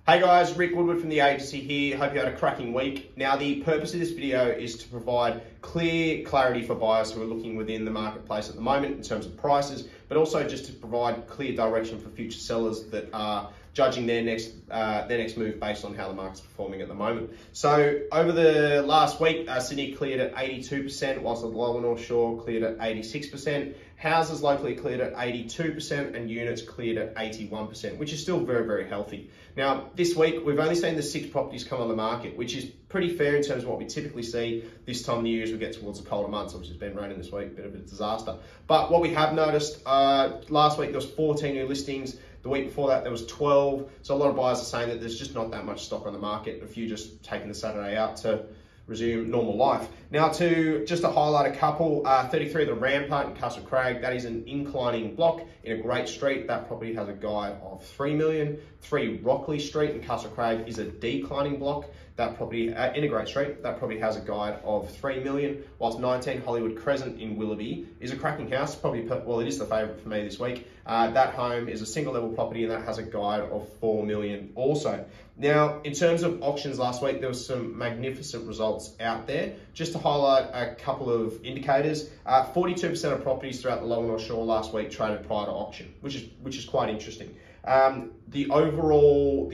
Hey guys, Rick Woodward from the agency here. Hope you had a cracking week. Now, the purpose of this video is to provide clarity for buyers who are looking within the marketplace at the moment in terms of prices, but also just to provide clear direction for future sellers that are judging their next move based on how the market's performing at the moment. So over the last week, Sydney cleared at 82%, whilst the lower North Shore cleared at 86%. Houses locally cleared at 82% and units cleared at 81%, which is still very, very healthy. Now, this week, we've only seen the 6 properties come on the market, which is pretty fair in terms of what we typically see this time of the year as we get towards the colder months. Obviously, it's been raining this week, bit of a disaster. But what we have noticed, last week there was 14 new listings. The week before that, there was 12. So a lot of buyers are saying that there's just not that much stock on the market. A few just taking the Saturday out to resume normal life. Now, just to highlight a couple, 33 the Rampart in Castle Craig, that is an inclining block in a great street. That property has a guide of 3 million. 3 Rockley Street in Castle Craig is a declining block. That property, in a great street, that property has a guide of 3 million, whilst 19 Hollywood Crescent in Willoughby is a cracking house, well, it is the favourite for me this week. That home is a single level property and that has a guide of 4 million also. Now, in terms of auctions last week, there was some magnificent results out there. Just to highlight a couple of indicators, 42% of properties throughout the Lower North Shore last week traded prior to auction, which is quite interesting. The overall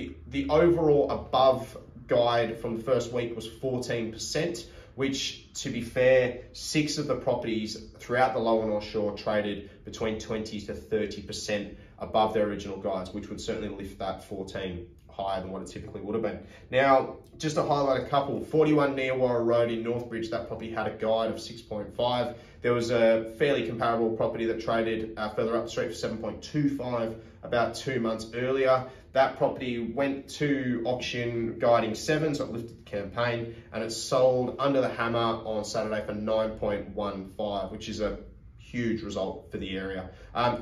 above guide from the first week was 14%, which, to be fair, 6 of the properties throughout the Lower North Shore traded between 20 to 30% above their original guides, which would certainly lift that 14 higher than what it typically would have been. Now, just to highlight a couple, 41 Nearwarra Road in Northbridge, that property had a guide of 6.5. There was a fairly comparable property that traded further up the street for 7.25 about 2 months earlier. That property went to auction guiding 7, so it lifted the campaign, and it sold under the hammer on Saturday for 9.15, which is a huge result for the area.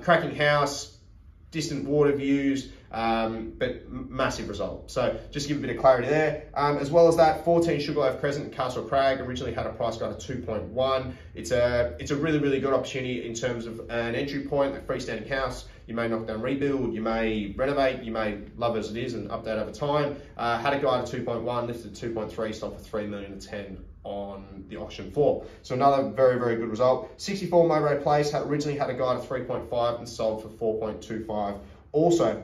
Cracking house, distant water views, but massive result. So just to give a bit of clarity there. As well as that, 14 Sugarloaf Crescent in Castle Craig originally had a price guide of 2.1. It's a really, really good opportunity in terms of an entry point, a freestanding house. You may knock down, rebuild, you may renovate, you may love it as it is and update over time. Had a guide of 2.1, lifted 2.3, sold for 3 million to 10 on the auction floor. So another very, very good result. 64 Mowbray Place originally had a guide of 3.5 and sold for 4.25. Also,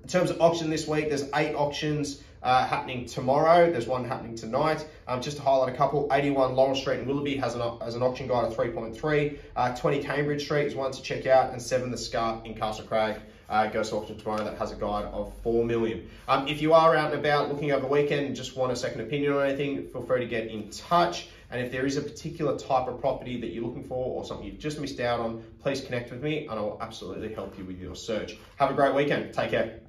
in terms of auction this week, there's 8 auctions happening tomorrow. There's one happening tonight. Just to highlight a couple, 81 Laurel Street in Willoughby has an auction guide of 3.3. 20 Cambridge Street is one to check out, and 7 The Scut in Castle Craig goes to auction tomorrow. That has a guide of 4 million. If you are out and about looking over the weekend and just want a second opinion on anything, feel free to get in touch. And if there is a particular type of property that you're looking for or something you've just missed out on, please connect with me and I will absolutely help you with your search. Have a great weekend. Take care.